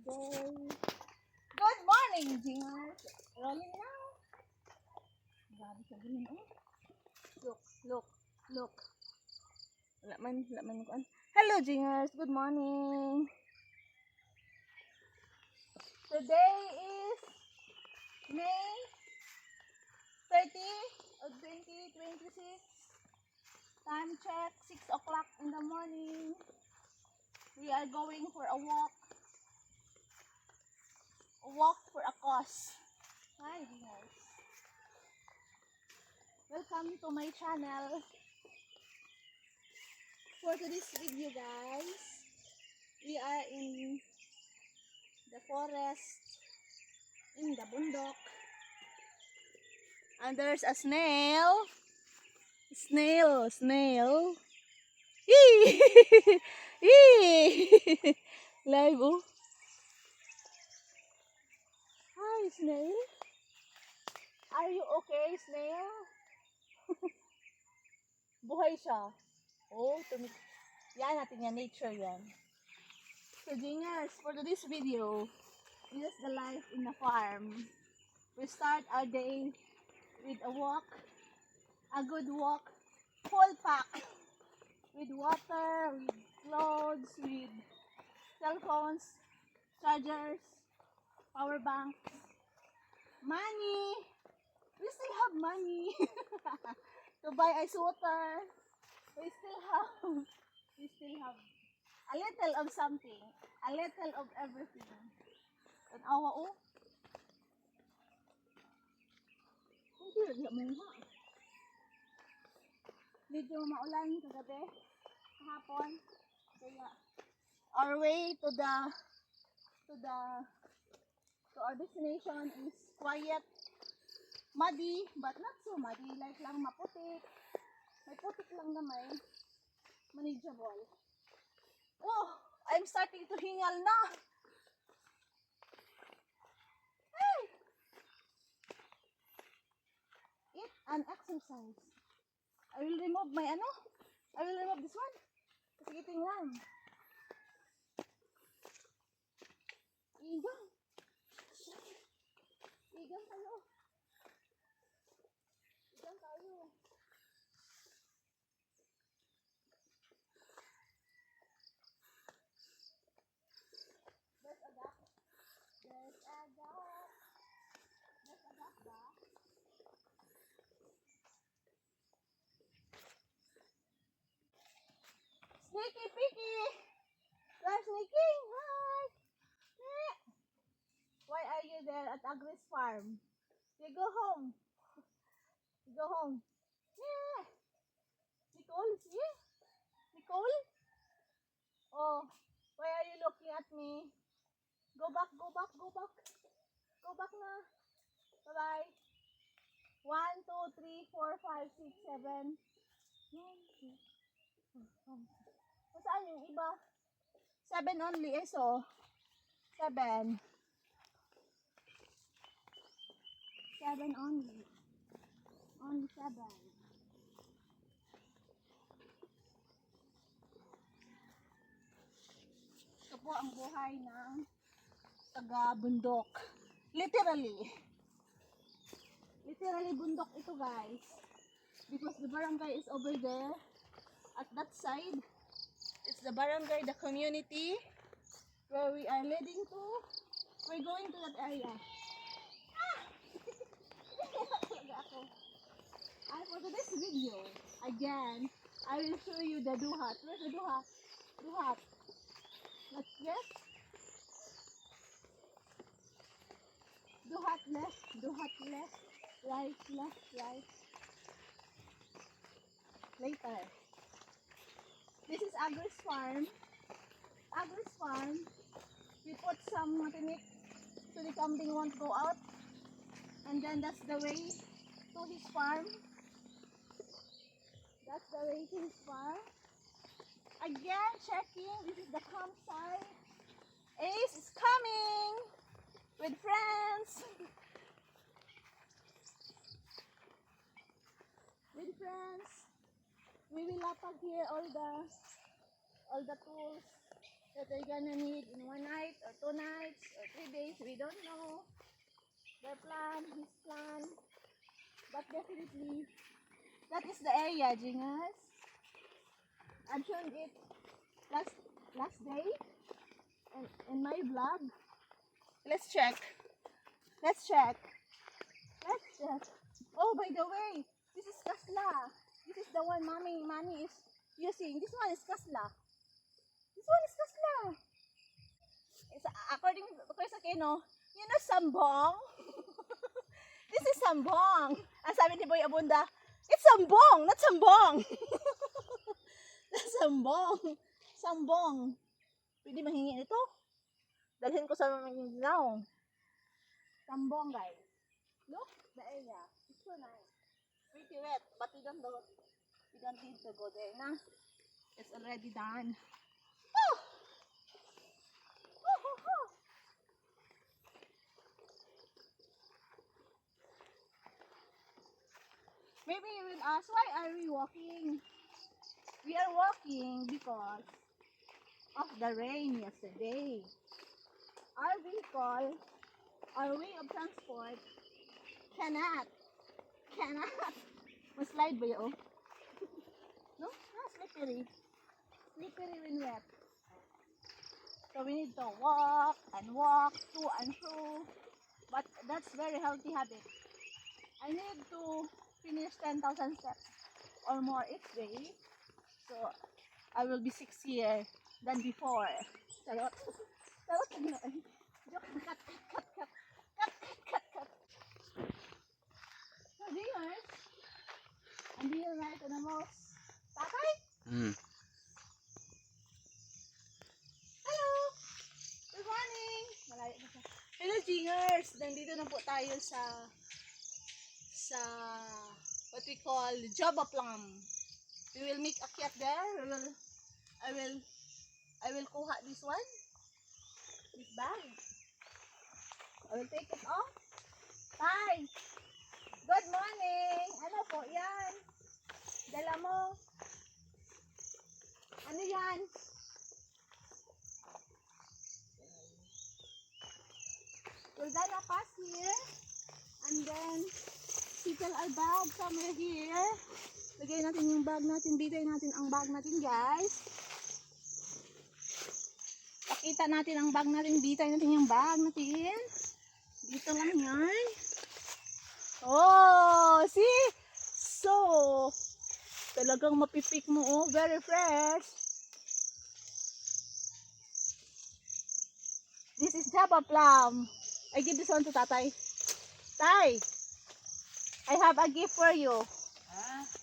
day. Good morning, Jingers. Rolling now. Grabe sa ganun, oh. Look. Wala man ko. Hello, Jingers. Good morning. Today is May 30 of 2026. Time check, 6 o'clock in the morning. We are going for a walk. A walk for a cause. Hi, Jingers. Welcome to my channel. For today's video, guys, we are in the forest, in the bundok, and there's a snail. Snail. Yee! Yee! Live, oh. Hi, snail. Are you okay, snail? Buhay siya. Oh, yan natin yan, nature yan. So, Jingers, for today's video, this is the life in the farm. We start our day with a walk, a good walk, full pack, with water, with clothes, with cell phones, chargers, power banks, money. We still have money to buy ice water. We still have a little of something, a little of everything. Tanawa, oh. Hindi rin mo ha. Medyo maulan kagabi, kahapon. Kaya our way to our destination is quiet, muddy, but not so muddy, like lang maputik. May putik lang na may manageable. Oh, I'm starting to hingal na. Hey! Eat and exercise. I will remove this one. Kasi eating lang. Igang tayo. There's a duck ba? Sneaky Picky! You're sneaking! Hi! Why are you there at Agri's farm? You go home. Yeah! Nicole, see? Nicole? Oh, why are you looking at me? Go back. Go back na. Bye-bye. 1, 2, 3, 4, 5, 6, 7. Saan yung iba? 7 only, eh, so 7 only 7. Ito po ang buhay ng taga-bundok. Literally bundok ito, guys, because the barangay is over there at that side. It's the barangay, the community where we are leading to. We're going to that area. And for today's video, again, I will show you the duhat. Where's the duhat? Let's guess. Duhat left, right. Later. This is Agri's farm. We put some matinik so the kambing won't go out. And then that's the way to his farm. Again, checking. This is the campsite. Ace is coming with friends. We will lapag here all the tools that they're gonna need in 1 night or 2 nights. reach, we don't know. Their plan, his plan. But definitely, that is the area, Jingas. I've shown it last day in my vlog. Let's check. Let's check. Let's check. Oh, by the way, this is Kasla. This is the one mommy is using. This one is Kasla. This one is Kasla. It's according to Chris Aquino, you know Sambong? This is Sambong. Ang sabi ni Boy Abunda, it's Sambong, not Sambong. Sambong. Sambong. Pwede mahingi nito? Dalhin ko sa Mindanao. Sambong, guys. Look, the area. It's so nice. Pretty wet, but we don't need to go there na. It's already done. Oh! Oh, oh, oh. Maybe you will ask, why are we walking? We are walking because of the rain yesterday. Our vehicle, our way of transport, cannot. Maslide ba yun? No? Ah, slippery. Slippery when wet. So we need to walk to and fro. But that's very healthy habit. I need to finish 10,000 steps or more each day. So I will be 6 years than before. Charot. Charot na yun. Joke. Cut. So viewers, and do you right to the most tatay? Hello! Good morning! Malayo na siya. Hello Jingers! Nandito na po tayo sa what we call Java Plum. We will make a cat there. I will kuha this one. This bag. I will take it off. Tay! Good morning! Ano po yan? Dala mo. Ano yan? We're gonna pass here. And then, settle our bag somewhere here. Lagay natin yung bag natin. Bitay natin ang bag natin, guys. Pakita natin ang bag natin. Bitay natin yung bag natin. Dito lang yan. Oh, see? So, talagang mapipik mo, oh. Very fresh. This is Java Plum. I give this one to Tatay. Tay, I have a gift for you.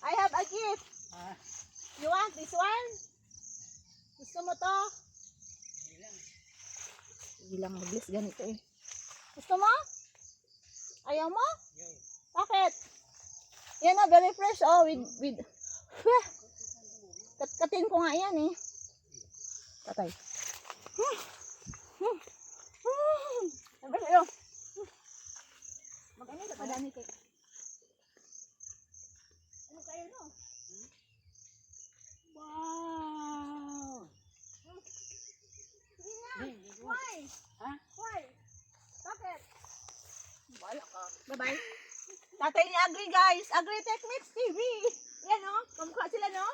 I have a gift. You want this one? Gusto mo to? Bilang mabilis ganito eh. Gusto mo? Ayaw mo? Bakit? Yan na, very fresh. Oh, with Kat-katin ko nga yan eh. Tatay. Sabi sa'yo. Mag-ano sa kadami kay. Ano kayo no? Wow! Sige nga. Why? Ha? Why? Bakit? Wala ka. Bye-bye. Tatay ni Agri guys. Agri Tech Mix TV. Yan o. Kamukha sila no?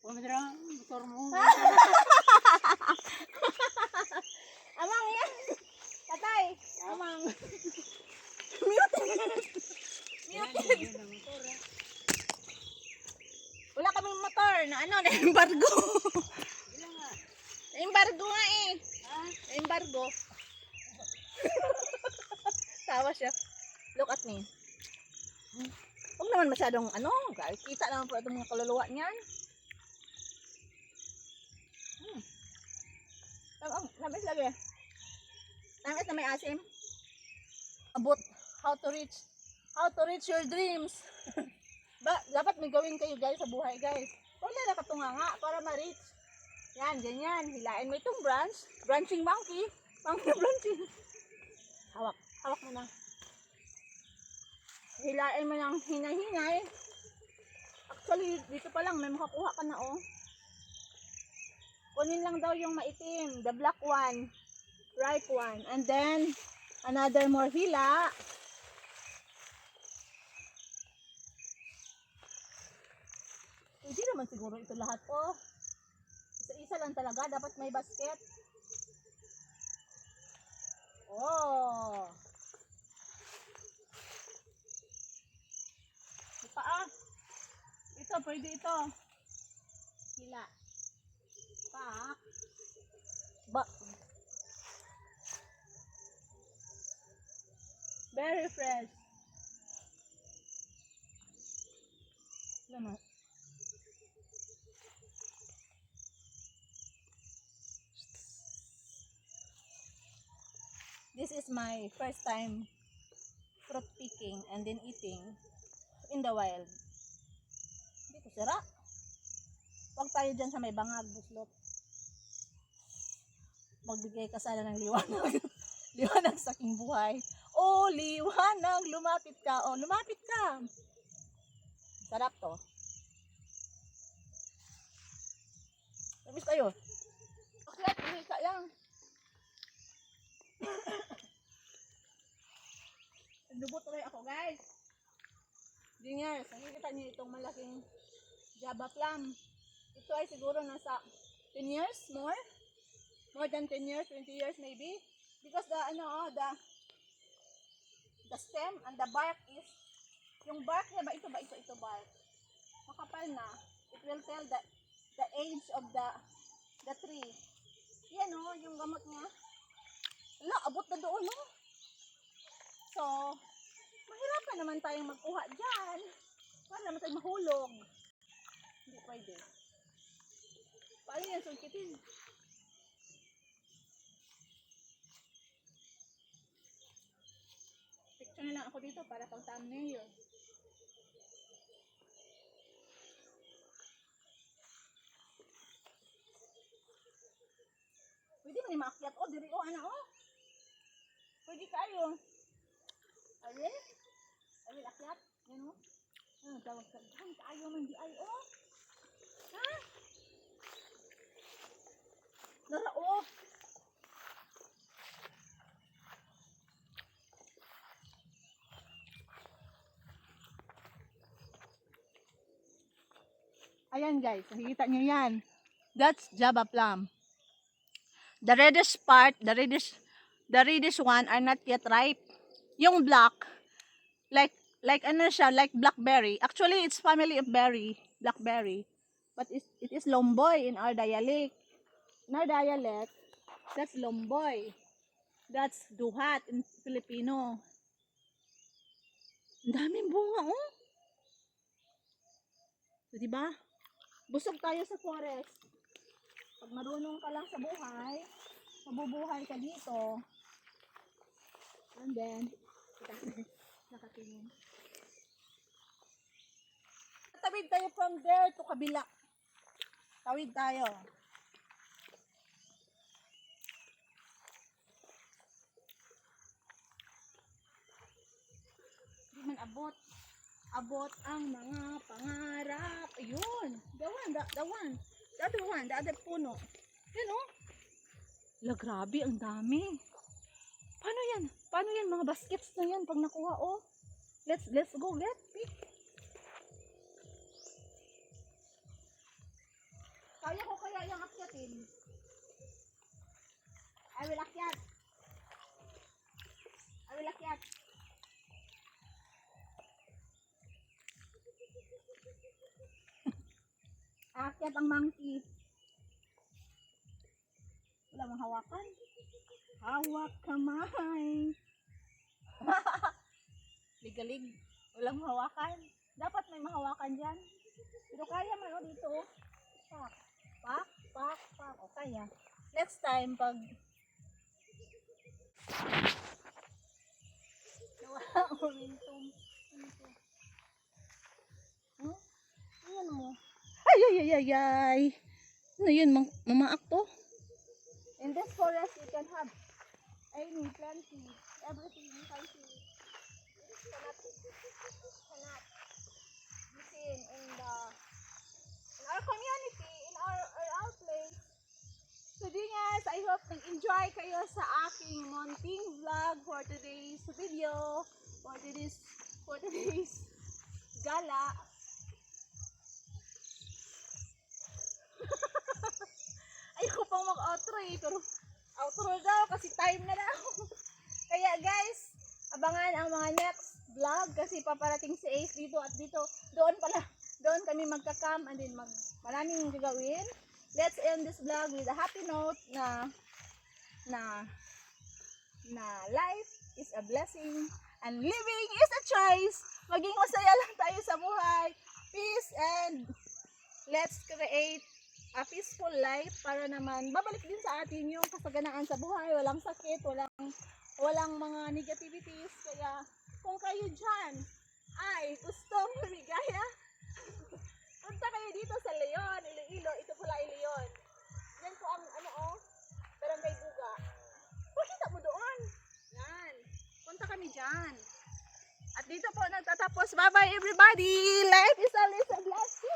Pumidra, motor mo. Amang yan. Tatay. Amang. Mute. Wala kaming motor na ano, na-embargo. Na-embargo nga eh. Na-embargo. Tawa siya. Look at me. Huwag naman masyadong ano, kita naman po itong mga kaluluwa niyan. Nabis lagi. Nabis na may asim. About how to reach your dreams. Dapat may gawin kayo guys sa buhay guys. Huwag na nakatunganga para ma-reach. Yan, ganyan. Hilain mo itong branching monkey. Monkey branching. Hawak mo na. Hilain mo ng hinay-hinay. Actually, dito pa lang may makakuha ka na oh. Kunin lang daw yung maitim, the black one. ripe one. And then, another more hila. Hindi naman siguro ito lahat po. Isa-isa lang talaga. Dapat may basket. Oh! Paa. Ito, pwede ito. Hila. Pak. Ba. Very fresh. Naman. This is my first time fruit picking and then eating in the wild. Hindi ko sira. Huwag tayo dyan sa may bangag, buslot. Magbigay ka sana ng liwanag. Liwanag sa aking buhay. Oh, liwanag, lumapit ka. Oh, lumapit ka. Sarap to. Tapos kayo. Bakit? Hindi ka lang. Lubot tuloy ako, guys. Dingers, nakikita niyo itong malaking Java plum. Ito ay siguro nasa 10 years more. More than 10 years, 20 years maybe. Because the the stem and the bark is, yung bark niya ba, ito bark. Makapal na. It will tell the age of the tree. Yan o, yung gamot niya. Wala, abot na doon no. So, mahirapan naman tayong magkuha dyan. Para naman tayong mahulog. Hindi pwede. Paano yan sungkitin? Picture na lang ako dito para pang thumbnail. Pwede man yung maakyat. Oh, diri o, ana o. Pwede kayo. Ayun? Ayun, akyat. Yan o. Ano, tawag sa dyan. Kaayo man di ay o. Ha? Nara o. Ayan guys, nakikita nyo yan. That's Java plum. The reddish part, the reddish one are not yet ripe. Yung black, like ano siya, like blackberry. Actually, it's family of berry, blackberry. But it is lomboy in our dialect. In our dialect, that's lomboy. That's duhat in Filipino. Ang daming bunga, oh. So, diba? Busog tayo sa forest. Pag marunong ka lang sa buhay, mabubuhay ka dito. And then, nakatingin. Tawid tayo from there to kabila. Tawid tayo. Hindi man abot. Abot ang mga pangarap. Ayun. The one. The other one. The other puno. Yan o. La, grabe. Ang dami. Paano yan? Paano yan? Mga baskets na yan pag nakuha o. Let's go. Let's pick. Kaya ko kaya yung akyatin. I will akyat. I will akyat. Akyat ang monkey. Wala mong hawakan. Hawak kamay. Ligalig. Walang mahawakan. Dapat may mahawakan dyan. Pero kaya man o dito. Pak. Pak. Pak. Pak. O kaya. Next time pag nawala ang momentum. Hmm? Ayan mo. Ay, ay, ay, ay, ay. Ano yun? Mamaak to? In this forest, you can have any, plenty, everything you can see. It cannot be seen in our community, in our place. So guys, I hope nag-enjoy kayo sa aking munting vlog for today's video, for today's gala. Ayoko pang mag-outro pero outro daw kasi time na daw. Kaya guys, abangan ang mga next vlog kasi paparating si Ace dito at dito. Doon kami magka-camp and then maraming gagawin. Let's end this vlog with a happy note na life is a blessing and living is a choice. Maging masaya lang tayo sa buhay. Peace and let's create a peaceful life para naman babalik din sa atin yung kasaganaan sa buhay. Walang sakit, walang mga negativities. Kaya kung kayo dyan ay gustong lumigaya, punta kayo dito sa Leon, Iloilo. Ito pala ay Leon. Yan po ang Barangay Buga. Pakita mo doon. Yan. Punta kami dyan. At dito po nagtatapos. Bye-bye everybody. Life is always a blessing.